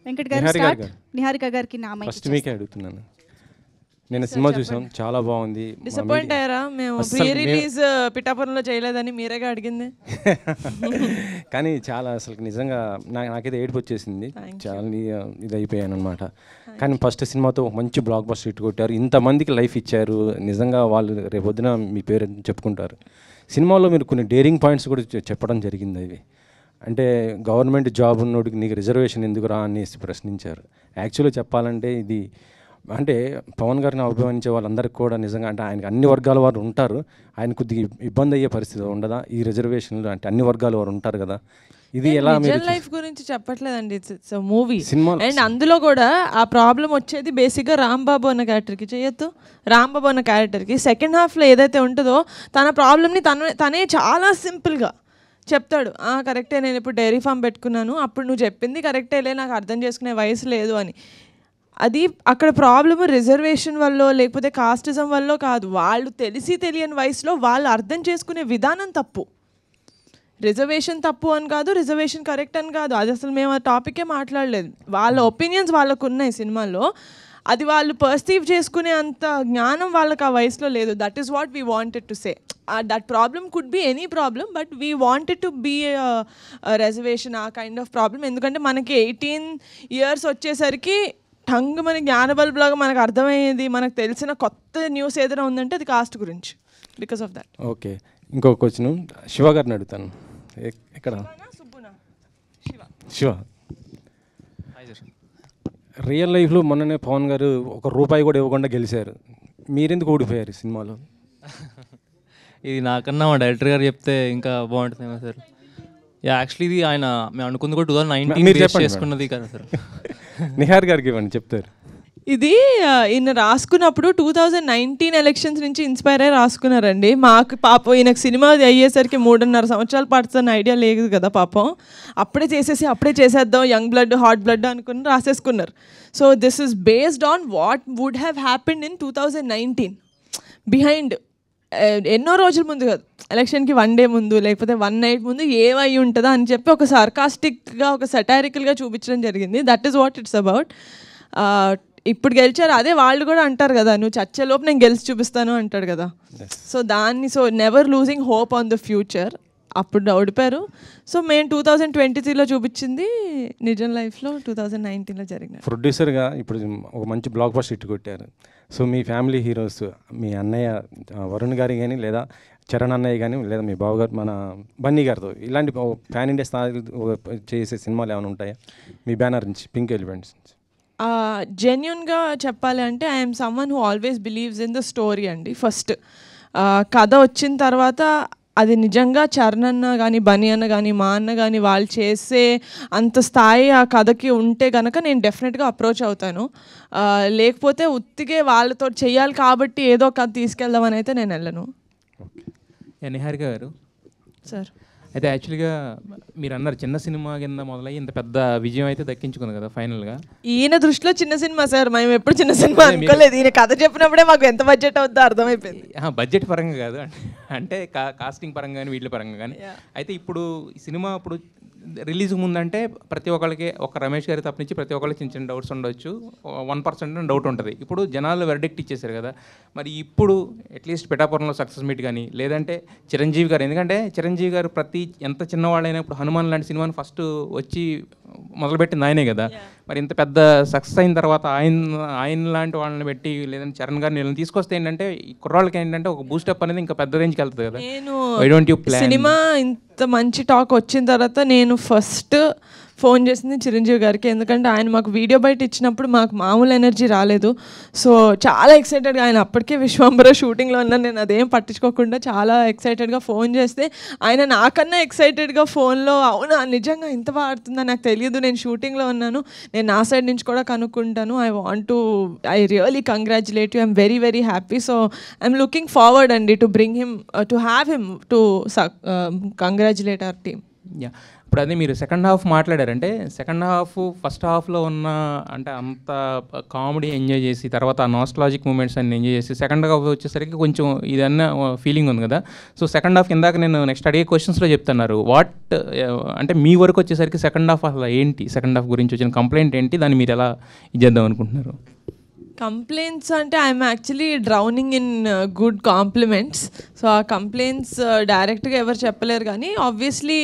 వెంకట్ గారు స్టార్ట్. నిహారిక గారికి నా మైక్ ఫస్ట్ మీకే అడుగుతున్నాను. నేను సినిమా చూసాం, చాలా బాగుంది. డిసప్పాయింట్ అయ్యారా? మేము ప్రీ రిలీజ్ పిఠాపురంలో చేయలేదని మీరేగా అడిగింది. కానీ చాలా అసలు నిజంగా నాకైతే ఏడుపు వచ్చేసింది, చాలా ఇది అయిపోయాను అనమాట. కానీ ఫస్ట్ సినిమాతో ఒక మంచి బ్లాక్ బస్టర్ హిట్ కొట్టారు, ఇంతమందికి లైఫ్ ఇచ్చారు. నిజంగా వాళ్ళు రేపొద్దున మీ పేరు చెప్పుకుంటారు. సినిమాలో మీరు కొన్ని డేరింగ్ పాయింట్స్ కూడా చెప్పడం జరిగింది. అవి అంటే గవర్నమెంట్ జాబ్ ఉన్నోడికి నీకు రిజర్వేషన్ ఎందుకు రా అనేసి ప్రశ్నించారు. యాక్చువల్గా చెప్పాలంటే ఇది అంటే పవన్ గారిని అభిమానించే వాళ్ళందరికీ కూడా నిజంగా అంటే ఆయనకి అన్ని వర్గాల వారు ఉంటారు, ఆయన కొద్దిగా ఇబ్బంది అయ్యే పరిస్థితి ఉండదా ఈ రిజర్వేషన్లు? అంటే అన్ని వర్గాల వారు ఉంటారు కదా, ఇది ఎలా? రియల్ లైఫ్ గురించి చెప్పట్లేదండి, ఇట్స్ మూవీ. అండ్ అందులో కూడా ఆ ప్రాబ్లం వచ్చేది బేసిక్గా రాంబాబు అన్న క్యారెక్టర్కి చేయొద్దు. రాంబాబు అన్న క్యారెక్టర్కి సెకండ్ హాఫ్లో ఏదైతే ఉంటుందో తన ప్రాబ్లమ్ని తనే చాలా సింపుల్గా చెప్తాడు. కరెక్టే, నేను ఇప్పుడు డైరీ ఫామ్ పెట్టుకున్నాను, అప్పుడు నువ్వు చెప్పింది కరెక్టేలే, నాకు అర్థం చేసుకునే వయసు లేదు అని. అది అక్కడ ప్రాబ్లమ్ రిజర్వేషన్ వల్ల లేకపోతే కాస్టిజం వల్ల కాదు, వాళ్ళు తెలిసి తెలియని వయసులో వాళ్ళు అర్థం చేసుకునే విధానం తప్పు. రిజర్వేషన్ తప్పు అని కాదు, రిజర్వేషన్ కరెక్ట్ అని కాదు, అది అసలు మేము ఆ టాపికే మాట్లాడలేదు. వాళ్ళ ఒపీనియన్స్ వాళ్ళకు ఉన్నాయి సినిమాలో, అది వాళ్ళు పర్సీవ్ చేసుకునే అంత జ్ఞానం వాళ్ళకి ఆ వయసులో లేదు. That is what we wanted to say. That problem could be any problem, but we wanted to be reservation a kind of problem. ఎందుకంటే మనకి 18 years వచ్చేసరికి టంగ్ మన జ్ఞానబల్బులాగా మనకు అర్థమయ్యేది, మనకు తెలిసిన కొత్త న్యూస్ ఏదైనా ఉందంటే అది కాస్ట్ గురించి. Because of that. ఓకే, ఇంకో క్వశ్చన్ శివ గారిని అడుగుతాను. ఎక్కడ? శివ, రియల్ లైఫ్లో మొన్ననే పవన్ గారు ₹1 కూడా ఇవ్వకుండా గెలిచారు, మీరెందుకు ఓడిపోయారు సినిమాలో? ఇది నాకన్నా మా డైరెక్టర్ గారు చెప్తే ఇంకా బాగుంటుందేమో సార్. యాక్చువల్లీ ఇది ఆయన మేము అనుకుంది కూడా 2019 చేసుకున్నది కదా సార్. నిహార్ గారికి ఇవ్వండి, చెప్తారు. ఇది ఈయన రాసుకున్నప్పుడు 2019 ఎలక్షన్స్ నుంచి ఇన్స్పైర్ అయ్యి రాసుకున్నారండి. మాకు పాపం ఈయనకు సినిమా అయ్యేసరికి 3.5 సంవత్సరాలు పడుతున్న ఐడియా లేదు కదా పాపం. అప్పుడే చేసేద్దాం, యంగ్ బ్లడ్ హాట్ బ్లడ్ అనుకుని రాసేసుకున్నారు. So this is based on what would have happened in 2019 behind. ఎన్నో రోజుల ముందు కాదు, ఎలక్షన్కి 1 day ముందు లేకపోతే 1 night ముందు ఏమై ఉంటుందా అని చెప్పి ఒక సార్కాస్టిక్గా ఒక సటారికల్గా చూపించడం జరిగింది. That is what it's about. ఇప్పుడు గెలిచారు, అదే వాళ్ళు కూడా అంటారు కదా, నువ్వు చచ్చేలోపు నేను గెలిచి చూపిస్తాను అంటాడు కదా. So never losing hope on the future. అప్పుడు ఓడిపారు. సో మేము 2023లో చూపించింది నిజం లైఫ్లో 2019లో జరిగిన. ప్రొడ్యూసర్గా ఇప్పుడు ఒక మంచి బ్లాక్ బస్టర్ హిట్ కొట్టారు. సో మీ ఫ్యామిలీ హీరోస్, మీ అన్నయ్య వరుణ్ గారి కానీ, లేదా చరణ్ అన్నయ్య కానీ, లేదా మీ బావ గారు మన బన్నీ గారితో ఇలాంటి ప్యాన్ ఇండియా స్థాయి చేసే సినిమాలు ఏమైనా ఉంటాయా మీ బ్యానర్ నుంచి, పింక్ ఎలిఫెంట్స్ నుంచి? జెన్యున్గా చెప్పాలి అంటే I'm someone who always believes in the story అండి. ఫస్ట్ కథ వచ్చిన తర్వాత అది నిజంగా చరణ్ అన్న కానీ, బన్నీ అన్న కానీ, మా అన్న కానీ వాళ్ళు చేసే అంత స్థాయి ఆ కథకి ఉంటే కనుక నేను డెఫినెట్గా అప్రోచ్ అవుతాను. లేకపోతే ఉత్తిగే వాళ్ళతో చెయ్యాలి కాబట్టి ఏదో కథ తీసుకెళ్దామని అయితే నేను వెళ్ళను. నిహారిక గారు సార్, అయితే యాక్చువల్గా మీరు అన్నారు చిన్న సినిమా కింద మొదలయ్యి ఇంత పెద్ద విజయం అయితే దక్కించుకుంది కదా ఫైనల్గా. ఈయన దృష్టిలో చిన్న సినిమా సార్, మేము ఎప్పుడు చిన్న సినిమా అనుకోలేదు. ఈయన కథ చెప్పినప్పుడే మాకు ఎంత బడ్జెట్ అవుతుందో అర్థమైపోయింది. బడ్జెట్ పరంగా కాదు, అంటే కాస్టింగ్ పరంగా కానీ వీటి పరంగా కానీ. అయితే ఇప్పుడు ఈ సినిమా ఇప్పుడు రిలీజ్ ముందంటే ప్రతి ఒక్కరికి, ఒక రమేష్ గారి తప్పనించి ప్రతి ఒక్కరికి చిన్న చిన్న డౌట్స్ ఉండొచ్చు, 1% డౌట్ ఉంటుంది. ఇప్పుడు జనాలు వెర్డిక్ట్ ఇచ్చేసారు కదా, మరి ఇప్పుడు అట్లీస్ట్ పిఠాపురంలో సక్సెస్ మీట్ కానీ, లేదంటే చిరంజీవి గారు, ఎందుకంటే చిరంజీవి గారు ప్రతి ఎంత చిన్నవాళ్ళైనా ఇప్పుడు హనుమాన్ లాంటి సినిమాని ఫస్ట్ వచ్చి మొదలుపెట్టింది ఆయనే కదా. మరి ఇంత పెద్ద సక్సెస్ అయిన తర్వాత ఆయన లాంటి వాళ్ళని పెట్టి, లేదంటే చరణ్ గారిని వీళ్ళని తీసుకొస్తే ఏంటంటే ఈ కుర్రాళ్ళకి ఏంటంటే ఒక బూస్టప్ అనేది ఇంకా పెద్ద రేంజ్కి వెళ్తుంది కదా. నేను సినిమా ఇంత మంచి టాక్ వచ్చిన తర్వాత నేను ఫస్ట్ ఫోన్ చేసింది చిరంజీవి గారికి. ఎందుకంటే ఆయన మాకు వీడియో బయట ఇచ్చినప్పుడు మాకు మామూలు ఎనర్జీ రాలేదు. సో చాలా ఎక్సైటెడ్గా, ఆయన అప్పటికే విశ్వంబర షూటింగ్లో ఉన్నాను, నేను అదేం పట్టించుకోకుండా చాలా ఎక్సైటెడ్గా ఫోన్ చేస్తే ఆయన నాకన్నా ఎక్సైటెడ్గా ఫోన్లో అవునా నిజంగా ఇంత బాగా ఆడుతుందా నాకు తెలియదు, నేను షూటింగ్లో ఉన్నాను, నేను నా సైడ్ నుంచి కూడా కనుక్కుంటాను, I really congratulate you, I'm very very happy. So I'm looking forward అండి to bring him, to have him to congratulate our team. Yeah, ఇప్పుడు అదే మీరు సెకండ్ హాఫ్ మాట్లాడారంటే సెకండ్ హాఫ్ ఫస్ట్ హాఫ్లో ఉన్న అంటే అంత కామెడీ ఎంజాయ్ చేసి తర్వాత ఆ నాస్టాలజిక్ మూమెంట్స్ అన్ని ఎంజాయ్ చేసి సెకండ్ హాఫ్ వచ్చేసరికి కొంచెం ఇదన్న ఫీలింగ్ ఉంది కదా. సో సెకండ్ హాఫ్ ఇందాక నేను నెక్స్ట్ అడిగే క్వశ్చన్స్లో చెప్తున్నారు అంటే మీ వరకు వచ్చేసరికి సెకండ్ హాఫ్ అసలు ఏంటి, సెకండ్ హాఫ్ గురించి వచ్చిన కంప్లైంట్ ఏంటి, దాన్ని మీరు ఎలా ఇచ్చేద్దాం అనుకుంటున్నారు? కంప్లైంట్స్ అంటే I'm actually drowning in good compliments. So ఆ కంప్లైంట్స్ డైరెక్ట్గా ఎవరు చెప్పలేరు, కానీ ఆబ్వియస్లీ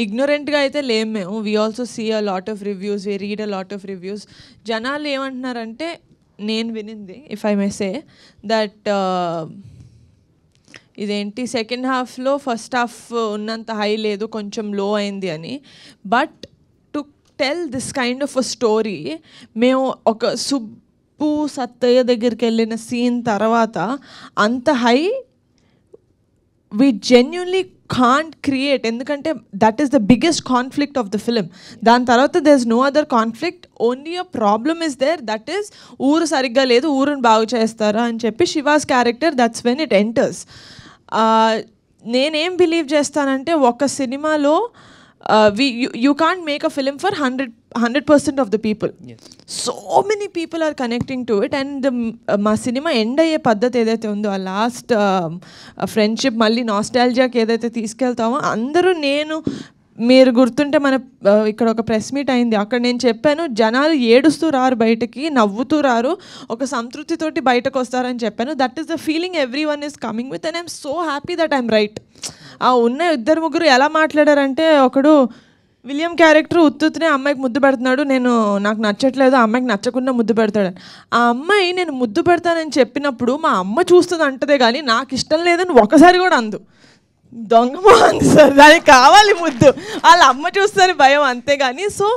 ఇగ్నోరెంట్గా అయితే లేము మేము. We also see a lot of reviews, we read a lot of reviews. జనాలు ఏమంటున్నారంటే, నేను వినింది if I may say that ఇదేంటి సెకండ్ హాఫ్లో ఫస్ట్ హాఫ్ ఉన్నంత హై లేదు, కొంచెం లో అయింది అని. But to tell this kind of a story, మేము ఒక సుబ్బు సత్తయ్య దగ్గరికి వెళ్ళిన సీన్ తర్వాత అంత high we genuinely can't create, ఎందుకంటే that is the biggest conflict of the film. దాని తర్వాత there's no other conflict, only a problem is there, that is ఊరు సరిగ్గా లేదు, ఊరుని బాగు చేస్తారా అని చెప్పి she was character, that's when it enters. నేనేం బిలీవ్ చేస్తానంటే, ఒక సినిమాలో you can't make a film for 100% of the people. Yes. So many people are connecting to it, and మా సినిమా ఎండ్ అయ్యే పద్ధతి ఏదైతే ఉందో, ఆ లాస్ట్ ఫ్రెండ్షిప్ మళ్ళీ నాస్టాల్జియాకి ఏదైతే తీసుకెళ్తామో, అందరూ మీరు గుర్తుంటే మన ఇక్కడ ఒక ప్రెస్ మీట్ అయింది, అక్కడ నేను చెప్పాను జనాలు ఏడుస్తూ రారు బయటకి, నవ్వుతూ రారు, ఒక సంతృప్తితోటి బయటకు వస్తారని చెప్పాను. That is the feeling every one is coming with, and I'm so happy that I'm right. ఆ ఉన్న ఇద్దరు ముగ్గురు ఎలా మాట్లాడారంటే, ఒకడు విలియం క్యారెక్టర్ ఉత్తునే అమ్మాయికి ముద్దు పెడుతున్నాడు, నాకు నచ్చట్లేదు, ఆ అమ్మాయికి నచ్చకుండా ముద్దు పెడతాడు. ఆ అమ్మాయి నేను ముద్దు పెడతానని చెప్పినప్పుడు మా అమ్మ చూస్తుంది అంటదే కానీ నాకు ఇష్టం లేదని ఒకసారి కూడా అందు. దొంగమోహన్ సార్, దానికి కావాలి ముద్దు, వాళ్ళ అమ్మ చూస్తుంది భయం, అంతేగాని. సో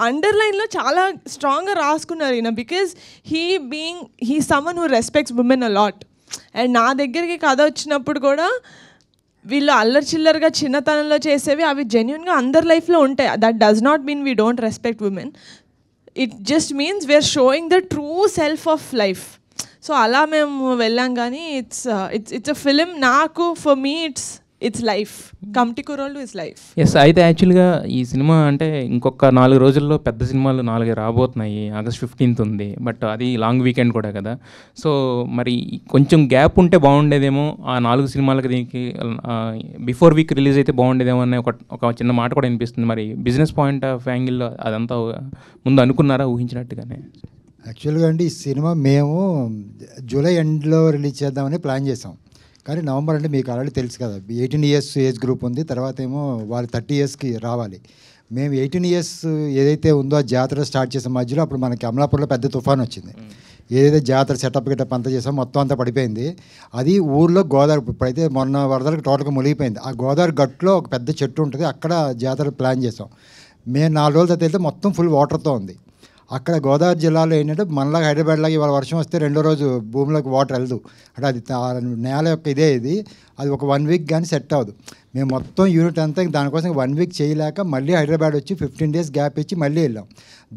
అండర్లైన్లో చాలా స్ట్రాంగ్గా రాసుకున్నారు ఈయన, because he someone who respects women a lot. And నా దగ్గరికి కథ వచ్చినప్పుడు కూడా వీళ్ళు అల్లరి చిల్లరగా చిన్నతనంలో చేసేవి అవి జెన్యున్గా అందరి లైఫ్లో ఉంటాయి. That does not mean we don't respect women, it just means we are showing the true self of life. So అలా మేము వెళ్ళాం, కానీ ఇట్స్ అ ఫిలిం. నాకు for me it's life, Committee Kurrollu it's life. Yes, అయితే యాక్చువల్గా ఈ సినిమా అంటే ఇంకొక 4 రోజుల్లో పెద్ద సినిమాలు 4 రాబోతున్నాయి. August 15th ఉంది, బట్ అది లాంగ్ వీకెండ్ కూడా కదా. సో మరి కొంచెం గ్యాప్ ఉంటే బాగుండేదేమో, ఆ 4 సినిమాలకి దీనికి బిఫోర్ వీక్ రిలీజ్ అయితే బాగుండేదేమో అనే ఒక చిన్న మాట కూడా వినిపిస్తుంది. మరి బిజినెస్ పాయింట్ ఆఫ్ యాంగిల్లో అదంతా ముందు అనుకున్నారా, ఊహించినట్టుగానే? యాక్చువల్గా అండి, ఈ సినిమా మేము జూలై ఎండ్లో రిలీజ్ చేద్దామని ప్లాన్ చేసాం, కానీ నవంబర్ అంటే మీకు ఆల్రెడీ తెలుసు కదా, 18 years ఏజ్ గ్రూప్ ఉంది, తర్వాత ఏమో వాళ్ళు 30 yearsకి రావాలి. మేము 18 years ఏదైతే ఉందో ఆ జాతర స్టార్ట్ చేసే మధ్యలో అప్పుడు మనకి అమలాపూర్లో పెద్ద తుఫాన్ వచ్చింది. ఏదైతే జాతర సెటప్ గిటప్ అంతా చేసామో మొత్తం అంతా పడిపోయింది. అది ఊర్లో గోదావరి, ఇప్పుడైతే మొన్న వరదలకు టోటల్గా మునిగిపోయింది. ఆ గోదావరి గట్టులో ఒక పెద్ద చెట్టు ఉంటుంది, అక్కడ జాతర ప్లాన్ చేసాం. మేము 4 రోజుల తర్వాత వెళ్తే మొత్తం ఫుల్ వాటర్తో ఉంది. అక్కడ గోదావరి జిల్లాలో ఏంటంటే మనలాగా హైదరాబాద్లాగా ఇవాళ వర్షం వస్తే రెండో రోజు భూమిలోకి వాటర్ వెళ్దు, అంటే అది నేల యొక్క ఇది అది ఒక 1 week కానీ సెట్ అవ్వదు. మేము మొత్తం యూనిట్ అంతా దానికోసం 1 week చేయలేక మళ్ళీ హైదరాబాద్ వచ్చి 15 days గ్యాప్ ఇచ్చి మళ్ళీ వెళ్ళాం.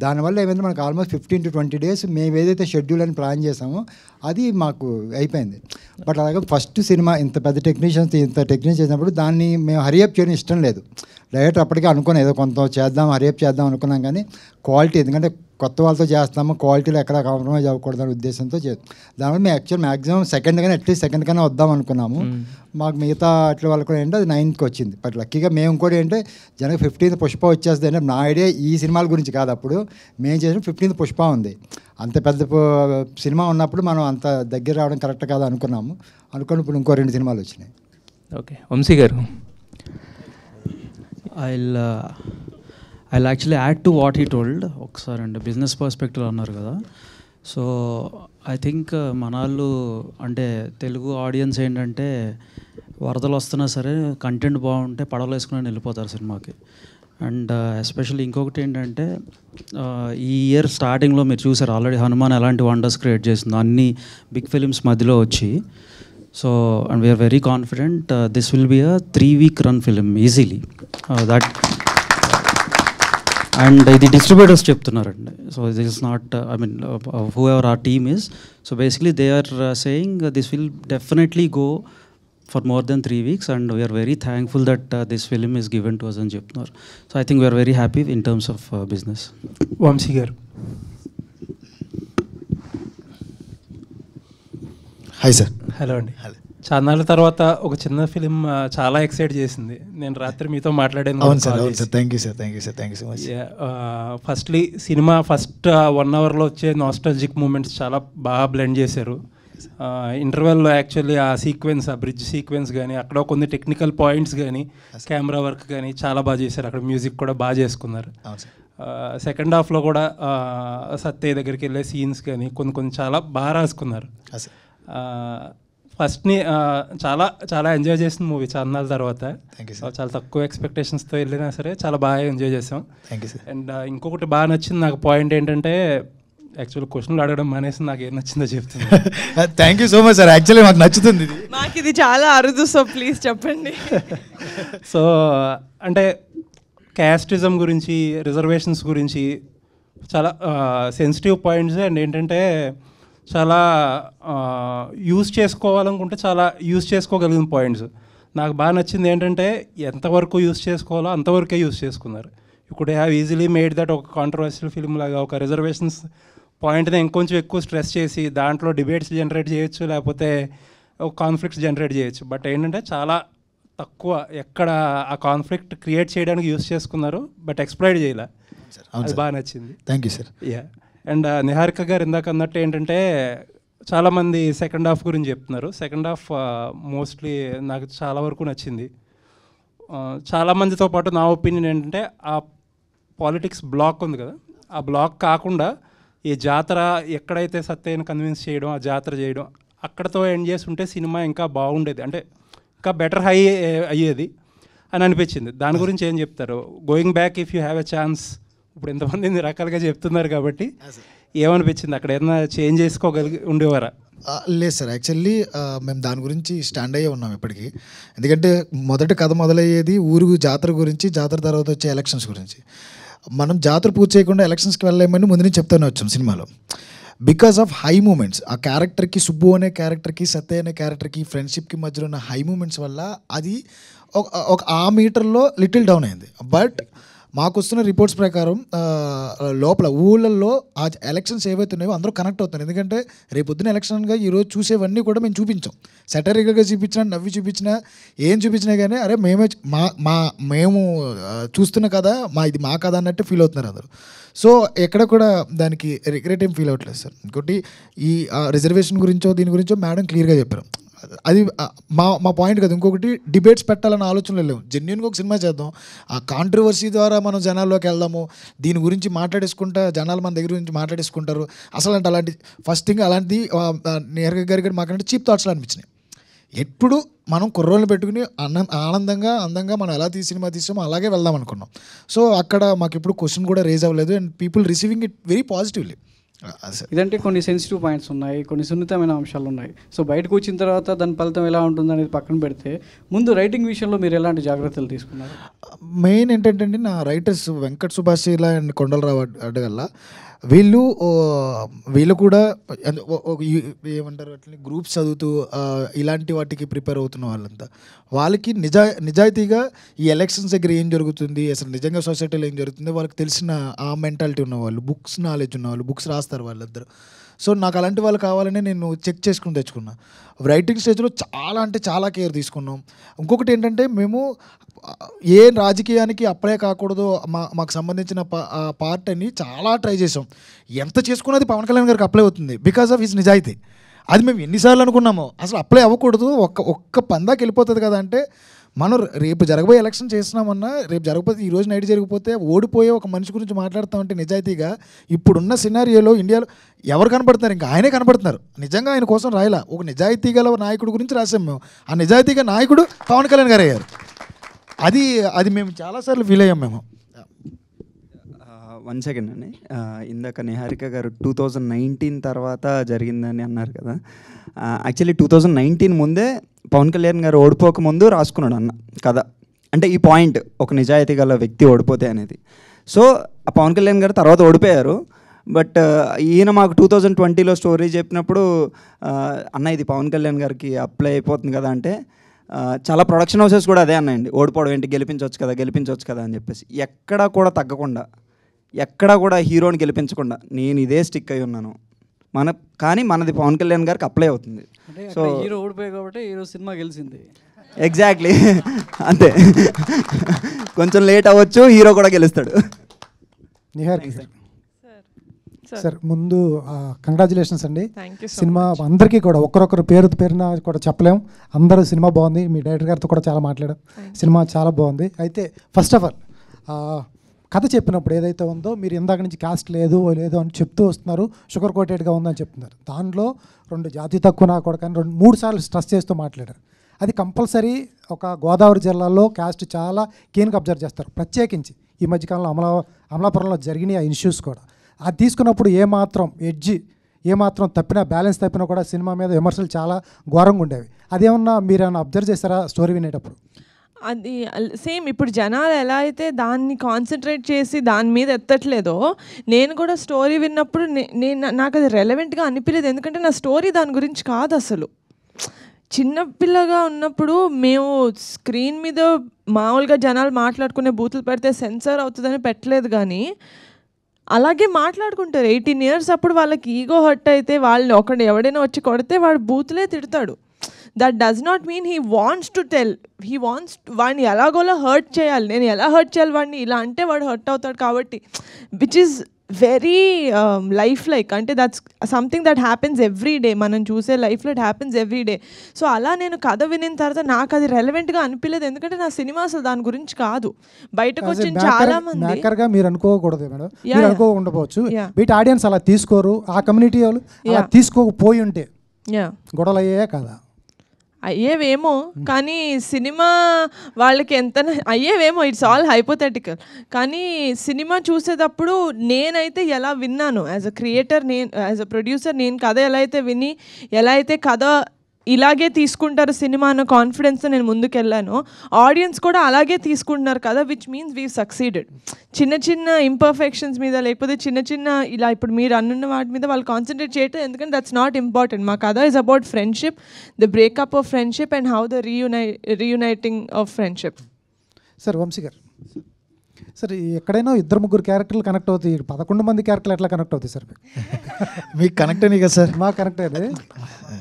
దానివల్ల ఏమైంది, మనకు ఆల్మోస్ట్ 15 to 20 days మేము ఏదైతే షెడ్యూల్ అని ప్లాన్ చేసామో అది మాకు అయిపోయింది. బట్ అలాగే ఫస్ట్ సినిమా ఇంత పెద్ద టెక్నీషియన్స్ చేసినప్పుడు దాన్ని మేము హరియప్ చేయడం ఇష్టం లేదు. డైరెక్టర్ అప్పటికే అనుకున్నాం ఏదో కొంత చేద్దాం, హరియప్ చేద్దాం అనుకున్నాం, కానీ క్వాలిటీ, ఎందుకంటే కొత్త వాళ్ళతో చేస్తాము, క్వాలిటీలో ఎక్కడ కాంప్రమైజ్ అవ్వకూడదని ఉద్దేశంతో దానివల్ల మేము యాక్చువల్ మ్యాక్సిమం అట్లీస్ట్ సెకండ్ కన్నా వద్దాం అనుకున్నాము. మాకు మిగతా అట్లా వాళ్ళు కూడా ఏంటంటే అది 9th వచ్చింది. బట్ లక్కీగా మేము కూడా ఏంటంటే జనకి 15th పుష్ప వచ్చేస్తుంది అంటే నా ఐడియా ఈ సినిమాల గురించి కాదు, అప్పుడు మేము చేసిన 15th పుష్ప ఉంది. అంత పెద్ద సినిమా ఉన్నప్పుడు మనం అంత దగ్గర రావడం కరెక్ట్ కాదు అనుకున్నాము. అనుకుని ఇప్పుడు ఇంకో 2 సినిమాలు వచ్చినాయి. ఓకే, వంశీ గారు. I'll actually add to what he told. ఒకసారి అంటే బిజినెస్ పర్స్పెక్టివ్ అన్నారు కదా. సో ఐ థింక్ మనాళ్ళు అంటే తెలుగు ఆడియన్స్ ఏంటంటే వరదలు వస్తున్నా సరే కంటెంట్ బాగుంటే పడవలు వేసుకుని వెళ్ళిపోతారు సినిమాకి. అండ్ ఎస్పెషల్లీ ఇంకొకటి ఏంటంటే ఈ ఇయర్ స్టార్టింగ్లో మీరు చూసారు ఆల్రెడీ హనుమాన్ ఎలాంటి వండర్స్ క్రియేట్ చేసిందో అన్ని బిగ్ ఫిలిమ్స్ మధ్యలో వచ్చి. So and we are very confident this will be a 3-week run film easily. That and ఇది డిస్ట్రిబ్యూటర్స్ చెప్తున్నారండి. So this is not whoever our team is. So basically they are saying this will definitely go for more than 3 weeks, and we are very thankful that this film is given to us అని చెప్తున్నారు. So I think we are very happy in terms of business. Vamsi గారు. Hi sir. Hello అండి. చాన్నాళ్ళ తర్వాత ఒక చిన్న film చాలా excite చేసింది. నేను రాత్రి మీతో మాట్లాడాను. అవును సార్, అవును sir. Thank you sir, thank you sir, thank you so much. Firstly cinema first 1 అవర్లో వచ్చే నాస్టాలజిక్ మూమెంట్స్ చాలా బాగా బ్లెండ్ చేశారు. ఇంటర్వెల్లో యాక్చువల్లీ ఆ సీక్వెన్స్, ఆ బ్రిడ్జ్ సీక్వెన్స్ కానీ, అక్కడ కొన్ని టెక్నికల్ పాయింట్స్ కానీ, కెమెరా వర్క్ కానీ చాలా బాగా చేశారు. అక్కడ మ్యూజిక్ కూడా బాగా చేసుకున్నారు. సెకండ్ హాఫ్లో కూడా సత్య దగ్గరికి వెళ్ళే సీన్స్ కానీ కొన్ని చాలా బాగా రాసుకున్నారు. ఫస్ట్ని చాలా చాలా ఎంజాయ్ చేసిన మూవీ చాన్నాళ్ళ తర్వాత. చాలా తక్కువ ఎక్స్పెక్టేషన్స్తో వెళ్ళినా సరే చాలా బాగా ఎంజాయ్ చేసాం. అండ్ ఇంకొకటి బాగా నచ్చింది నాకు పాయింట్ ఏంటంటే, యాక్చువల్లీ క్వశ్చన్లు అడగడం మానేసి నాకు ఏం నచ్చిందో చెప్తుంది. Thank you so much sir. Actually మాకు నచ్చుతుంది, మాకు ఇది చాలా అరుదు. సో ప్లీజ్ చెప్పండి. సో అంటే క్యాస్టిజం గురించి, రిజర్వేషన్స్ గురించి చాలా సెన్సిటివ్ పాయింట్స్. అండ్ ఏంటంటే చాలా యూజ్ చేసుకోవాలనుకుంటే చాలా యూజ్ చేసుకోగలిగిన పాయింట్స్. నాకు బాగా నచ్చింది ఏంటంటే ఎంతవరకు యూజ్ చేసుకోవాలో అంతవరకే యూజ్ చేసుకున్నారు. ఇప్పుడు హ్యావ్ ఈజీలీ మేడ్ దట్ ఒక కాంట్రవర్షియల్ ఫిల్మ్ లాగా ఒక రిజర్వేషన్స్ పాయింట్ని ఇంకొంచెం ఎక్కువ స్ట్రెస్ చేసి దాంట్లో డిబేట్స్ జనరేట్ చేయొచ్చు, లేకపోతే ఒక కాన్ఫ్లిక్ట్స్ జనరేట్ చేయొచ్చు. బట్ ఏంటంటే చాలా తక్కువ ఎక్కడ ఆ కాన్ఫ్లిక్ట్ క్రియేట్ చేయడానికి యూజ్ చేసుకున్నారు, బట్ ఎక్స్ప్లాయిట్ చేయలే. అది బాగా నచ్చింది. Thank you sir. Yeah. And Niharika గారు ఇందాక అన్నట్టు ఏంటంటే చాలామంది సెకండ్ హాఫ్ గురించి చెప్తున్నారు. సెకండ్ హాఫ్ మోస్ట్లీ నాకు చాలా వరకు నచ్చింది. చాలామందితో పాటు నా ఒపీనియన్ ఏంటంటే ఆ పాలిటిక్స్ బ్లాక్ ఉంది కదా, ఆ బ్లాక్ కాకుండా ఈ జాతర ఎక్కడైతే సత్యని కన్విన్స్ చేయడం, ఆ జాతర చేయడం అక్కడతో ఎండ్ చేసి ఉంటే సినిమా ఇంకా బాగుండేది, అంటే ఇంకా బెటర్ హై అయ్యేది అని అనిపించింది. దాని గురించి ఏం చెప్తారు? Going back if you have a chance. ఇప్పుడు ఎంతమంది ఇన్ని రకాలుగా చెప్తున్నారు కాబట్టి ఏమనిపించింది? అక్కడ ఏదైనా చేంజ్ చేసుకోగలిగి ఉండేవారా? లేదు సార్, యాక్చువల్లీ మేము దాని గురించి స్టాండ్ అయ్యే ఉన్నాం ఇప్పటికీ. ఎందుకంటే మొదటి కథ మొదలయ్యేది ఊరు జాతర గురించి, జాతర తర్వాత వచ్చే ఎలక్షన్స్ గురించి. మనం జాతర పూర్తి చేయకుండా ఎలక్షన్స్కి వెళ్ళలేమని ముందు నుంచి చెప్తూనే వచ్చాం సినిమాలో. బికాస్ ఆఫ్ హై మూమెంట్స్, ఆ క్యారెక్టర్కి, సుబ్బు అనే క్యారెక్టర్కి, సత్య అనే క్యారెక్టర్కి, ఫ్రెండ్షిప్కి మధ్యలో ఉన్న హై మూమెంట్స్ వల్ల అది ఒక ఆ మీటర్లో లిటిల్ డౌన్ అయింది. బట్ మాకు వస్తున్న రిపోర్ట్స్ ప్రకారం లోపల ఊళ్ళల్లో ఆ ఎలక్షన్స్ ఏవైతే ఉన్నాయో అందరూ కనెక్ట్ అవుతున్నారు. ఎందుకంటే రేపొద్దున ఎలక్షన్గా ఈరోజు చూసేవన్నీ కూడా మేము చూపించాం. సెటరికల్గా చూపించినా, నవ్వి చూపించినా, ఏం చూపించినా కానీ అరే మేము చూస్తున్న కదా, ఇది మా కథ అన్నట్టు ఫీల్ అవుతున్నారు అందరూ. సో ఎక్కడ కూడా దానికి రిగ్రెట్ ఏం ఫీల్ అవ్వట్లేదు సార్. ఇంకోటి ఈ రిజర్వేషన్ గురించో దీని గురించో మేడం క్లియర్గా చెప్పారు. అది మా పాయింట్ కదా. ఇంకొకటి డిబేట్స్ పెట్టాలన్న ఆలోచనలు లేవు. జెన్యున్గా ఒక సినిమా చేద్దాం, ఆ కాంట్రవర్సీ ద్వారా మనం జనాల్లోకి వెళ్దాము, దీని గురించి మాట్లాడేసుకుంటా జనాలు మన దగ్గర గురించి మాట్లాడేసుకుంటారు. అసలు అంటే అలాంటి ఫస్ట్ థింగ్ అలాంటిది నేరుగా గారి మాకంటే చీప్ థాట్స్లో అనిపించినాయి. ఎప్పుడు మనం కుర్రోళ్ళు పెట్టుకుని ఆనందంగా అందంగా మనం ఎలా సినిమా తీసామో అలాగే వెళ్దాం అనుకున్నాం. సో అక్కడ మాకు ఇప్పుడు క్వశ్చన్ కూడా రేజ్ అవ్వలేదు. And people receiving it very positively. ఇదంటే కొన్ని సెన్సిటివ్ పాయింట్స్ ఉన్నాయి, కొన్ని సున్నితమైన అంశాలు ఉన్నాయి. సో బయటకు వచ్చిన తర్వాత దాని ఫలితం ఎలా ఉంటుంది అనేది పక్కన పెడితే, ముందు రైటింగ్ విషయంలో మీరు ఎలాంటి జాగ్రత్తలు తీసుకున్నారు? మెయిన్ ఏంటంటే అండి, నా రైటర్స్ వెంకట్ సుభాషిలా అండ్ కొండలరావు అడ్డగల్ల వీళ్ళు కూడా ఏమంటారు అట్లా గ్రూప్స్ చదువుతూ ఇలాంటి వాటికి ప్రిపేర్ అవుతున్న వాళ్ళంతా, వాళ్ళకి నిజాయితీగా ఈ ఎలక్షన్స్ దగ్గర ఏం జరుగుతుంది, అసలు నిజంగా సొసైటీలో ఏం జరుగుతుంది వాళ్ళకి తెలిసిన ఆ మెంటాలిటీ ఉన్నవాళ్ళు, బుక్స్ నాలెడ్జ్ ఉన్నవాళ్ళు, బుక్స్ రాస్తారు వాళ్ళందరూ. సో నాకు అలాంటి వాళ్ళు కావాలని నేను చెక్ చేసుకుని తెచ్చుకున్నా. రైటింగ్ స్టేజ్లో చాలా అంటే చాలా కేర్ తీసుకున్నాం. ఇంకొకటి ఏంటంటే మేము ఏ రాజకీయానికి అప్లై కాకూడదు మాకు సంబంధించిన పార్ట్ అని చాలా ట్రై చేసాం. ఎంత చేసుకున్నది పవన్ కళ్యాణ్ గారికి అప్లై అవుతుంది బికాస్ ఆఫ్ హిస్ నిజాయితీ. అది మేము ఎన్నిసార్లు అనుకున్నామో అసలు అప్లై అవ్వకూడదు, ఒక్క పందాకి వెళ్ళిపోతుంది కదా. అంటే మనం రేపు జరగబోయే ఎలక్షన్ చేస్తున్నామన్నా, రేపు జరగకపోతే ఈ రోజు నైట్ జరిగిపోతే ఓడిపోయే ఒక మనిషి గురించి మాట్లాడుతామంటే నిజాయితీగా ఇప్పుడున్న సినారియోలో ఇండియాలో ఎవరు కనపడుతున్నారు? ఇంకా ఆయనే కనపడుతున్నారు. నిజంగా ఆయన కోసం రాయలా, ఒక నిజాయితీ గల నాయకుడి గురించి రాసాం మేము. ఆ నిజాయితీగా నాయకుడు పవన్ కళ్యాణ్ గారు అయ్యారు. అది మేము చాలాసార్లు ఫీల్ అయ్యాం మేము. 1 సెకండ్ అండి, ఇందాక నిహారిక గారు 2019 తర్వాత జరిగిందని అన్నారు కదా. యాక్చువల్లీ 2019 ముందే పవన్ కళ్యాణ్ గారు ఓడిపోకముందు రాసుకున్నాడు అన్న కథ. అంటే ఈ పాయింట్, ఒక నిజాయితీ గల వ్యక్తి ఓడిపోతే అనేది. సో ఆ పవన్ కళ్యాణ్ గారు తర్వాత ఓడిపోయారు. బట్ ఈయన మాకు 2020లో స్టోరీ చెప్పినప్పుడు అన్న ఇది పవన్ కళ్యాణ్ గారికి అప్లై అయిపోతుంది కదా అంటే, చాలా ప్రొడక్షన్ హౌసెస్ కూడా అదే అన్నాయండి, ఓడిపోవడం ఏంటి, గెలిపించవచ్చు కదా అని చెప్పేసి. ఎక్కడా కూడా తగ్గకుండా, ఎక్కడా కూడా హీరోని గెలిపించకుండా నేను ఇదే స్టిక్ అయి ఉన్నాను. కానీ మనది పవన్ కళ్యాణ్ గారికి అప్లై అవుతుంది. సో హీరో ఓడిపోయాయి కాబట్టి హీరో సినిమా గెలిచింది. ఎగ్జాక్ట్లీ అంతే. కొంచెం లేట్ అవ్వచ్చు, హీరో కూడా గెలుస్తాడు. సార్ ముందు కంగ్రాచులేషన్స్ అండి. సినిమా అందరికీ కూడా ఒక్కరొక్కరు పేరున కూడా చెప్పలేం. అందరూ సినిమా బాగుంది. మీ డైరెక్టర్ గారితో కూడా చాలా మాట్లాడాం. సినిమా చాలా బాగుంది. అయితే ఫస్ట్ ఆఫ్ ఆల్ కథ చెప్పినప్పుడు ఏదైతే ఉందో మీరు ఇందాక నుంచి కాస్ట్ లేదు అని చెప్తూ వస్తున్నారు, షుగర్ కోటెడ్గా ఉందని చెప్తున్నారు. దానిలో 2 జాతి తక్కువ నా కూడా కానీ 3 సార్లు స్ట్రెస్ చేస్తూ మాట్లాడారు. అది కంపల్సరీ ఒక గోదావరి జిల్లాలో కాస్ట్ చాలా కీన్గా అబ్జర్వ్ చేస్తారు. ప్రత్యేకించి ఈ మధ్యకాలంలో అమలాపురంలో జరిగిన ఆ ఇష్యూస్ కూడా అది తీసుకున్నప్పుడు ఏమాత్రం తప్పినా, బ్యాలెన్స్ తప్పినా కూడా సినిమా మీద విమర్శలు చాలా ఘోరంగా ఉండేవి. అదేమన్నా మీరు ఏమన్నా అబ్జర్వ్ చేస్తారా స్టోరీ వినేటప్పుడు? అది సేమ్ ఇప్పుడు జనాలు ఎలా అయితే దాన్ని కాన్సన్ట్రేట్ చేసి దాని మీద ఎత్తట్లేదో, నేను కూడా స్టోరీ విన్నప్పుడు నాకు అది రెలవెంట్గా అనిపించలేదు. ఎందుకంటే నా స్టోరీ దాని గురించి కాదు. అసలు చిన్నపిల్లగా ఉన్నప్పుడు మేము స్క్రీన్ మీద మామూలుగా జనాలు మాట్లాడుకునే బూతులు పెడితే సెన్సర్ అవుతుందని పెట్టలేదు, కానీ అలాగే మాట్లాడుకుంటారు. 18 years అప్పుడు వాళ్ళకి ఈగో హర్ట్ అయితే వాళ్ళని ఎవడైనా వచ్చి కొడితే వాడు బూతులే తిడతాడు. That does not mean he wants to tell, వాడిని ఎలాగోలా హర్ట్ చేయాలి, నేను ఎలా హర్ట్ చేయాలి వాడిని, ఇలా అంటే వాడు హర్ట్ అవుతాడు. కాబట్టి which is very life like, అంటే that's something that happens every day. మనం చూసే లైఫ్లో it happens every day. So అలా నేను కథ వినిన తర్వాత నాకు అది రెలవెంట్గా అనిపించలేదు. ఎందుకంటే నా సినిమా అసలు దాని గురించి కాదు. బయటకు వచ్చిన చాలా మంది మీరు అనుకోకూడదు మేడం, మీరు అనుకోకుండవచ్చు. వీటి ఆడియన్స్ అలా తీసుకోరు, ఆ కమ్యూనిటీ వాళ్ళు అలా తీసుకోకపోయి ఉంటే గొడవలు అయ్యాయా కదా? అయ్యేవేమో, కానీ సినిమా వాళ్ళకి ఎంత అయ్యేవేమో, ఇట్స్ ఆల్ హైపోథెటికల్. కానీ సినిమా చూసేటప్పుడు నేనైతే ఎలా విన్నాను as a creator, as a producer, నేను కథ ఎలా అయితే కథ ఇలాగే తీసుకుంటారు సినిమా అన్న కాన్ఫిడెన్స్తో నేను ముందుకెళ్ళాను. ఆడియన్స్ కూడా అలాగే తీసుకుంటున్నారు కదా, విచ్ మీన్స్ వీ సక్సీడెడ్. చిన్న ఇంపర్ఫెక్షన్స్ మీద, లేకపోతే చిన్న ఇలా ఇప్పుడు మీరు అన్నున్న వాటి మీద వాళ్ళు కాన్సన్ట్రేట్ చేయటం, ఎందుకంటే దట్స్ నాట్ ఇంపార్టెంట్. మా కథ is about friendship, the breakup of friendship and how the reuniting of friendship. Sir Vamsi garu, sir ఎక్కడైనా 2-3 క్యారెక్టర్లు కనెక్ట్ అవుతాయి, 11 మంది క్యారెక్టర్లు ఎట్లా కనెక్ట్ అవుతాయి సార్? మీకు కనెక్ట్ అయినాయి కదా సార్? మాకు కనెక్ట్ అయ్యేది.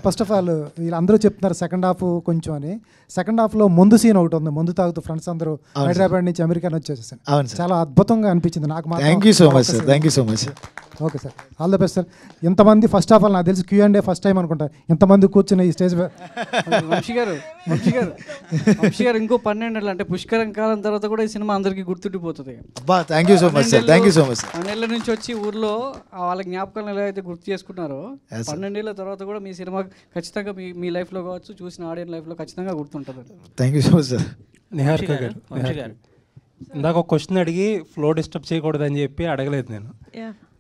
ఫస్ట్ ఆఫ్ ఆల్ వీళ్ళందరూ చెప్తున్నారు సెకండ్ హాఫ్ కొంచెం అని. సెకండ్ హాఫ్లో ముందు సీన్ ఒకటి ఉంది, ముందు తాగుతూ ఫ్రెండ్స్ అందరూ హైదరాబాద్ నుంచి అమెరికా వచ్చేసాను. చాలా అద్భుతంగా అనిపించింది నాకు. Thank you so much sir. Thank you so much. Okay sir, all the best sir. ఇంతమంది ఫస్ట్ ఆఫ్ ఆల్ నాకు తెలిసి Q&A ఫస్ట్ టైం అనుకుంటా ఇంతమంది కూర్చుని ఈ స్టేజ్. వంశీ గారు ఇంకో 12 ఏళ్ళు అంటే పుష్కరం కాలం తర్వాత కూడా ఈ సినిమా అందరికీ గుర్తుండిపోతుంది. Thank you so much sir. Thank you so much. 12 నుంచి వచ్చి ఊర్లో వాళ్ళ జ్ఞాపకాలను ఎలా అయితే గుర్తు చేసుకుంటున్నారో, 12 ఏళ్ళ తర్వాత కూడా మీ సినిమా ఖచ్చితంగా మీ లైఫ్లో కావచ్చు, చూసిన ఆడియన్స్ లైఫ్లో ఖచ్చితంగా గుర్తుంటుంది. Thank you so much sir. Niharika గారు, ఇందాక ఒక క్వశ్చన్ అడిగి ఫ్లో డిస్టర్బ్ చేయకూడదని చెప్పి అడగలేదు నేను.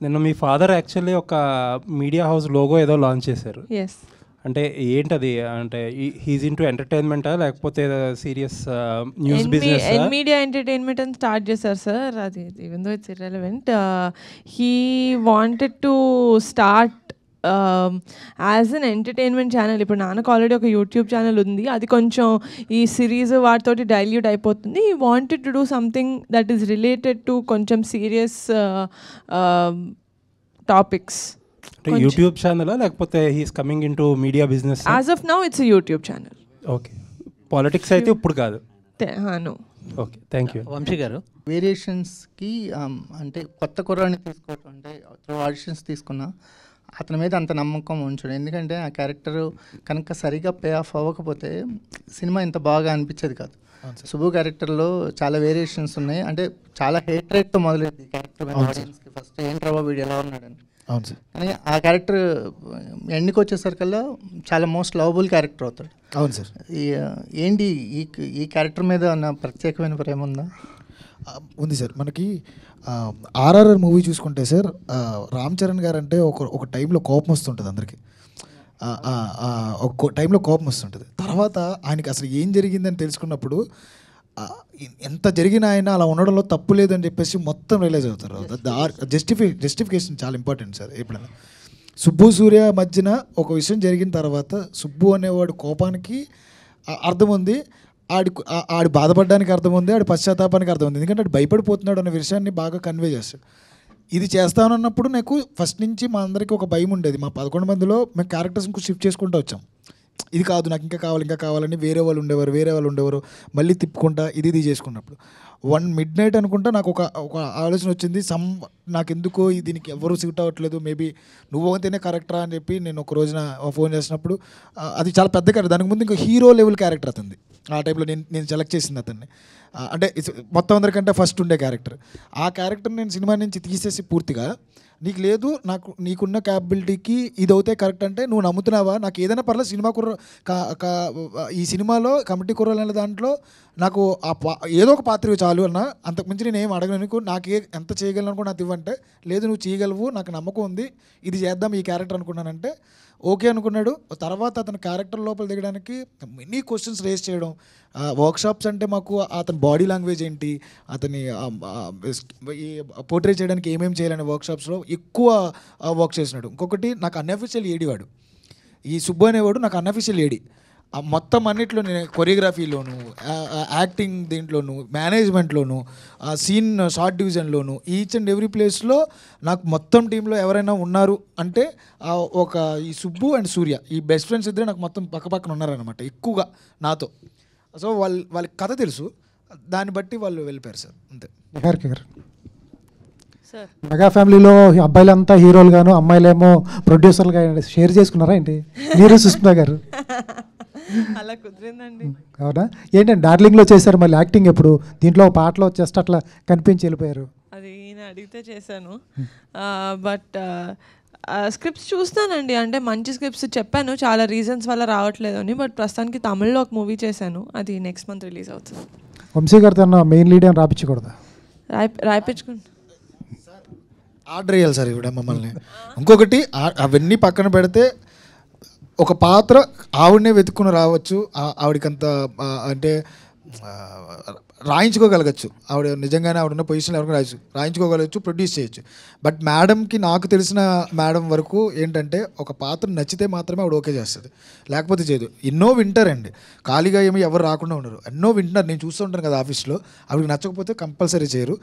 నిన్న మీ ఫాదర్ యాక్చువల్లీ ఒక మీడియా హౌస్ లోగో ఏదో లాంచ్ చేశారు. అంటే ఏంటది? అంటే హీజ్ ఇంటూ ఎంటర్టైన్మెంటా లేకపోతే serious news business? Media entertainment అని స్టార్ట్ చేశారు సార్. అది even though it's irrelevant, he wanted to start as an entertainment channel. ఇప్పుడు నాన్నకు ఆల్రెడీ ఒక యూట్యూబ్ ఛానల్ ఉంది, అది కొంచెం ఈ సిరీస్ వాటితోటి డైల్యూట్ అయిపోతుంది. He wanted to do something that is related to కొంచెం సీరియస్ టాపిక్స్. యూట్యూబ్ ఛానల్ లేకపోతే he's coming into media business? As of now it's YouTube channel. Okay, politics అయితే ఇప్పుడు కాదు. Okay, thank you. వంశీ గారు, వేరియేషన్స్కి అంటే కొత్త కుర్రాన్ని తీసుకోవటం, అంటే ఆడిషన్స్ తీసుకున్నా అతని మీద అంత నమ్మకం ఉంచడం. ఎందుకంటే ఆ క్యారెక్టర్ కనుక సరిగా పే ఆఫ్ అవ్వకపోతే సినిమా ఇంత బాగా అనిపించేది కాదు. సుబ్బు క్యారెక్టర్లో చాలా వేరియేషన్స్ ఉన్నాయి. అంటే చాలా హేట్రేట్తో మొదలైంది క్యారెక్టర్ ఆడియన్స్కి. ఫస్ట్ ఏంట్రా వీడు ఎలా ఉన్నాడని. అవును సార్. కానీ ఆ క్యారెక్టర్ ఎండ్కి వచ్చేసరికల్లా చాలా మోస్ట్ లవబుల్ క్యారెక్టర్ అవుతాడు. అవును సార్. ఏంటి ఈ క్యారెక్టర్ మీద నా ప్రత్యేకమైన ప్రేమ ఉందా? ఉంది సార్. మనకి ఆర్ఆర్ఆర్ మూవీ చూసుకుంటే సార్, రామ్ చరణ్ గారు అంటే ఒక టైంలో కోపం వస్తుంటుంది అందరికీ. ఒక టైంలో కోపం వస్తుంటుంది. తర్వాత ఆయనకి అసలు ఏం జరిగిందని తెలుసుకున్నప్పుడు ఎంత జరిగినా ఆయన అలా ఉండడంలో తప్పు లేదని చెప్పేసి మొత్తం రియలైజ్ అవుతారు. జస్టిఫికేషన్ చాలా ఇంపార్టెంట్ సార్. ఎప్పుడైనా సుబ్బు సూర్య మధ్యన ఒక విషయం జరిగిన తర్వాత సుబ్బు అనేవాడు కోపానికి అర్థం ఉంది, ఆడి బాధపడడానికి అర్థం ఉంది, ఆడి పశ్చాత్తాపానికి అర్థం ఉంది. ఎందుకంటే ఆడు భయపడిపోతున్నాడు అనే విషయాన్ని బాగా కన్వే చేస్తాడు. ఇది చేస్తానన్నప్పుడు నాకు ఫస్ట్ నుంచి మా అందరికీ ఒక భయం ఉండేది. మా 11 మందిలో మేము క్యారెక్టర్స్ ఇంకో షిఫ్ట్ చేసుకుంటూ వచ్చాం. ఇది కాదు నాకు ఇంకా కావాలని వేరే వాళ్ళు ఉండేవారు, మళ్ళీ తిప్పుకుంటా ఇది చేసుకున్నప్పుడు 1 midnight అనుకుంటా నాకు ఒక ఆలోచన వచ్చింది. నాకెందుకో దీనికి ఎవరు సూట్ అవ్వట్లేదు, మేబీ నువ్వు అయితేనే కరెక్టరా అని చెప్పి నేను ఒక రోజున ఫోన్ చేసినప్పుడు అది చాలా పెద్ద క్యారెక్టర్, దానికి ముందు ఇంకా హీరో లెవెల్ క్యారెక్టర్ అతనిది. ఆ టైంలో నేను సెలెక్ట్ చేసింది అతన్ని, అంటే మొత్తం అందరికంటే ఫస్ట్ ఉండే క్యారెక్టర్. ఆ క్యారెక్టర్ నేను సినిమా నుంచి తీసేసి పూర్తిగా నీకు లేదు, నీకున్న క్యాపబిలిటీకి ఇది అవుతే కరెక్ట్ అంటే నువ్వు నమ్ముతున్నావా, నాకు ఏదైనా పర్లేదు సినిమా ఈ సినిమాలో కమిటీ కుర్రాలు అనే దాంట్లో నాకు ఏదో ఒక పాత్ర చాలు అన్న, అంతకుమించి నేను ఏం అడగను, నాకు ఎంత చేయగలను అనుకో నాకు ఇవ్వంటే, లేదు నువ్వు చేయగలవు, నాకు నమ్మకం ఉంది, ఇది చేద్దాం ఈ క్యారెక్టర్ అనుకున్నానంటే ఓకే అనుకున్నాడు. తర్వాత అతని క్యారెక్టర్ లోపల దిగడానికి మెనీ క్వశ్చన్స్ రేస్ చేయడం, వర్క్షాప్స్ అంటే మాకు అతని బాడీ లాంగ్వేజ్ ఏంటి, అతని పోర్ట్రే చేయడానికి ఏమేమి చేయాలనే వర్క్షాప్స్లో ఎక్కువ వర్క్ చేసినాడు. ఇంకొకటి నాకు అన్అఫీషియల్ ఏడి వాడు, ఈ సుబ్బు అనేవాడు నాకు అన్అఫీషియల్ ఏడి. మొత్తం అన్నిట్లో నేను కొరియోగ్రఫీలోను, యాక్టింగ్ దీంట్లోను, మేనేజ్మెంట్లోను, సీన్ షార్ట్ డివిజన్లోను, ఈచ్ అండ్ ఎవ్రీ ప్లేస్లో నాకు మొత్తం టీంలో ఎవరైనా ఉన్నారు అంటే ఈ సుబ్బు అండ్ సూర్య, ఈ బెస్ట్ ఫ్రెండ్స్ ఇద్దరే నాకు మొత్తం పక్కన ఉన్నారనమాట ఎక్కువగా నాతో. సో వాళ్ళకి కథ తెలుసు, దాన్ని బట్టి వాళ్ళు వెళ్ళిపోయారు సార్, అంతే. మెగా ఫ్యామిలీలో అబ్బాయిలంతా హీరోలు గాను, అమ్మాయిలేమో ప్రొడ్యూసర్లుగా షేర్ చేసుకున్నారా ఏంటి మీరు సుష్మిత గారు? అలా కుదిరిందండి. అవునా? ఏంటంటే డార్లింగ్లో చేశారు, మళ్ళీ యాక్టింగ్ ఎప్పుడు? దీంట్లో పాటలో జస్ట్ అట్లా కనిపించి వెళ్ళిపోయారు. అది ఈయన అడిగితే చేశాను, బట్ స్క్రిప్ట్స్ చూస్తానండి. అంటే మంచి స్క్రిప్ట్స్ చెప్పాను, చాలా రీజన్స్ వల్ల రావట్లేదు అని, బట్ ప్రస్తుతానికి తమిళ్లో ఒక మూవీ చేశాను, అది నెక్స్ట్ మంత్ రిలీజ్ అవుతుంది. వంశీ గారితో మెయిన్ లీడ్ అని రాపించకూడదా? రాయించుకుంటా, ఆర్డర్ చేయాలి సార్ ఇవిడ మమ్మల్ని. ఇంకొకటి అవన్నీ పక్కన పెడితే ఒక పాత్ర ఆవిడనే వెతుక్కుని రావచ్చు, ఆవిడకంత అంటే రాయించుకోగలగచ్చు, ఆవిడ నిజంగానే ఆవిడ ఉన్న పొజిషన్లో ఎవరికి రాయించుకోగలగచ్చు, ప్రొడ్యూస్ చేయొచ్చు. బట్ మేడంకి నాకు తెలిసిన మేడం వరకు ఏంటంటే ఒక పాత్ర నచ్చితే మాత్రమే ఆవిడ ఓకే చేస్తుంది, లేకపోతే చేయదు. ఎన్నో వింటారండి, ఖాళీగా ఏమి ఎవరు రాకుండా ఉండరు, ఎన్నో వింటున్నారు. నేను చూస్తూ ఉంటాను కదా ఆఫీస్లో, ఆవిడకి నచ్చకపోతే కంపల్సరీ చేయరు.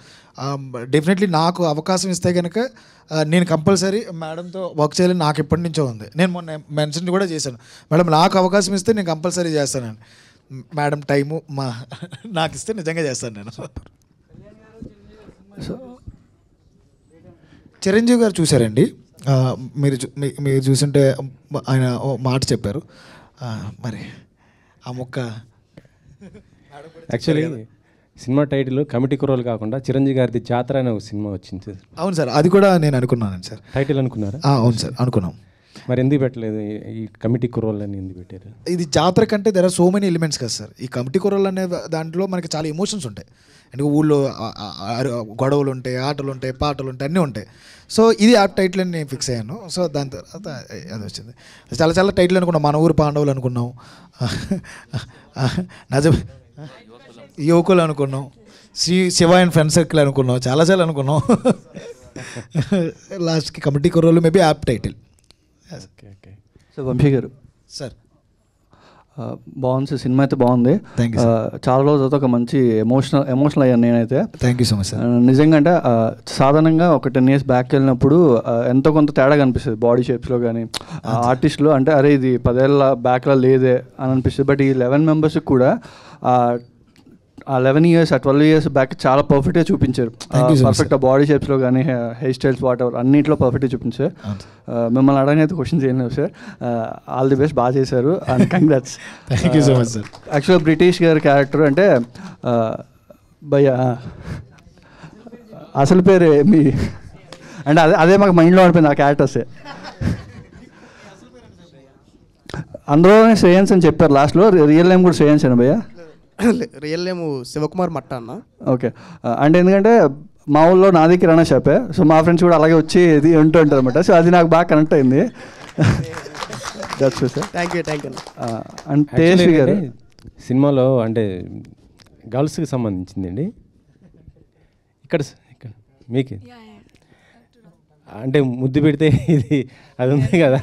డెఫినెట్లీ నాకు అవకాశం ఇస్తే కనుక నేను కంపల్సరీ మేడంతో వర్క్ చేయాలని నాకు ఎప్పటి నుంచో ఉంది. నేను మొన్న మెన్షన్ కూడా చేశాను, మేడం నాకు అవకాశం ఇస్తే నేను కంపల్సరీ చేస్తానని. మేడం టైము నాకు ఇస్తే నిజంగా చేస్తాను నేను. చిరంజీవి గారు చూసారండి, మీరు చూసుంటే ఆయన మాట చెప్పారు, మరి ఆ మొక్క యాక్చువల్లీ సినిమా టైటిల్ కమిటీ కుర్రోలు కాకుండా చిరంజీవి గారిది జాతర అనే ఒక సినిమా వచ్చింది సార్. అవును సార్, అది కూడా నేను అనుకున్నాను సార్. టైటిల్ అనుకున్నారా? అవును సార్ అనుకున్నాం. మరి ఎందుకు పెట్టలేదు ఈ కమిటీ కుర్రోళ్ళు అని ఎందుకు పెట్టారు? ఇది జాతర కంటే there are so many elements కదా సార్. ఈ కమిటీ కుర్రోళ్ళు అనే దాంట్లో మనకి చాలా ఎమోషన్స్ ఉంటాయి, అంటే ఊళ్ళో గొడవలు ఉంటాయి, ఆటలు ఉంటాయి, పాటలు ఉంటాయి, అన్నీ ఉంటాయి. సో ఇది ఆ టైటిల్ అని నేను ఫిక్స్ అయ్యాను. సో దాని తర్వాత అది వచ్చింది. చాలా చాలా టైటిల్ అనుకున్నాం, మన ఊరు పాండవులు అనుకున్నాం, యువకులు అనుకున్నాం, శివ అండ్ ఫ్రెండ్ సర్కిల్ అనుకున్నాం, చాలా చాలా అనుకున్నాం. లాస్ట్కి Committee Kurrollu maybe apt title. So Vamsi garu sir బాగుంది సార్, సినిమా అయితే బాగుంది. చాలా రోజుల తర్వాత ఒక మంచి ఎమోషనల్ అయ్యాను నేనైతే. Thank you so much sir. నిజంగా అంటే సాధారణంగా ఒక 10 years బ్యాక్ వెళ్ళినప్పుడు ఎంతో కొంత తేడా కనిపిస్తుంది బాడీ షేప్స్లో కానీ ఆర్టిస్టులు, అంటే అరే ఇది 10 ఏళ్ళ బ్యాక్లో లేదే అని అనిపిస్తుంది. బట్ ఈ 11 members కూడా ఆ 11 years, 12 years బ్యాక్ చాలా పర్ఫెక్ట్గా చూపించారు. పర్ఫెక్ట్ బాడీ షేప్స్లో కానీ హెయిర్ స్టైల్స్ వాట్ ఎవర్ అన్నింటిలో పర్ఫెక్ట్గా చూపించారు. మిమ్మల్ని అడగనైతే క్వశ్చన్స్ ఏం లేవు సార్. ఆల్ ది బెస్ట్, బాగా చేశారు and congrats. Thank you so much sir. యాక్చువల్గా బ్రిటిష్ గారి క్యారెక్టర్ అంటే భయ్యా అసలు పేరు మీ అంటే అదే మాకు మైండ్లో అనిపోయింది ఆ క్యారెక్టర్సే. అందులోనే శ్రేయన్స్ అని చెప్పారు లాస్ట్లో, రియల్ నేమ్ కూడా శ్రేయన్స్ అని భయ్యా? రియల్ నేమ్ శివకుమార్ మట్ట అన్న. ఓకే, అంటే ఎందుకంటే మా ఊళ్ళో నాది కిరాణా షాపే, సో మా ఫ్రెండ్స్ కూడా అలాగే వచ్చి ఇది ఉంటూ ఉంటారు అనమాట. సో అది నాకు బాగా కనెక్ట్ అయింది. That's sir. Thank you. And Tejaswi garu సినిమాలో అంటే గర్ల్స్కి సంబంధించిందండి. ఇక్కడ మీకు అంటే ముద్దు పెడితే ఇది అది ఉంది కదా,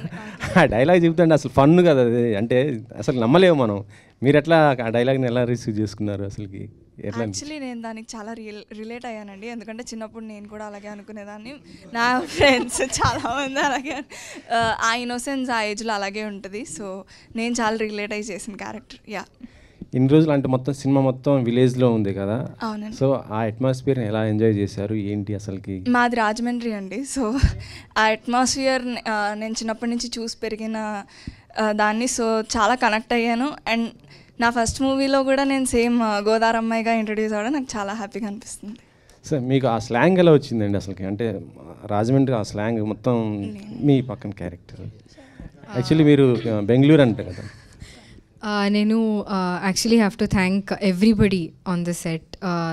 ఆ డైలాగ్ చెప్తుంటే అసలు ఫన్ కదా అది, అంటే అసలు నమ్మలేము మనం. మీరు ఎట్లా ఆ డైలాగ్ని ఎలా రిసీవ్ చేసుకున్నారు అసలుకి? ఎట్లా? యాక్చువల్లీ నేను దానికి చాలా రిలేట్ అయ్యానండి, ఎందుకంటే చిన్నప్పుడు నేను కూడా అలాగే అనుకునేదాన్ని, నా ఫ్రెండ్స్ చాలామంది అలాగే, ఆ ఇన్నోసెన్స్ ఆ ఏజ్లో అలాగే ఉంటుంది. సో నేను చాలా రిలేట్ అయ్యి చేసిన క్యారెక్టర్. యా, ఇన్ని రోజులు అంటే మొత్తం సినిమా మొత్తం విలేజ్లో ఉంది కదా, అవునండి. సో ఆ అట్మాస్ఫియర్ని ఎలా ఎంజాయ్ చేశారు ఏంటి అసలుకి? మాది రాజమండ్రి అండి, సో ఆ అట్మాస్ఫియర్ నేను చిన్నప్పటి నుంచి చూసి పెరిగిన దాన్ని, సో చాలా కనెక్ట్ అయ్యాను. అండ్ నా ఫస్ట్ మూవీలో కూడా నేను సేమ్ గోదారమ్మాయిగా ఇంట్రడ్యూస్ అవ్వడం నాకు చాలా హ్యాపీగా అనిపిస్తుంది. సార్ మీకు ఆ స్లాంగ్ ఎలా వచ్చిందండి అసలుకి? అంటే రాజమండ్రి ఆ స్లాంగ్ మొత్తం మీ పక్కన క్యారెక్టర్, యాక్చువల్లీ మీరు బెంగళూరు అంట కదా. నేను actually have to thank everybody on the set.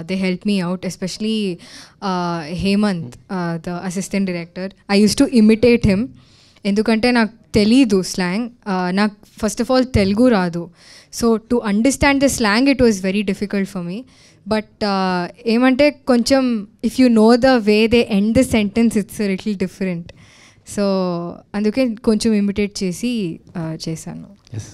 They help me out, especially Hemant, the assistant director. I use to imitate him, ఎందుకంటే నాకు తెలీదు స్లాంగ్. నాకు ఫస్ట్ ఆఫ్ ఆల్ తెలుగు రాదు, so to understand the slang it was very difficult for me. But ఏమంటే కొంచెం if you know the way they end the sentence it's little different. So అందుకే కొంచెం imitate చేసి చేశాను. Yes.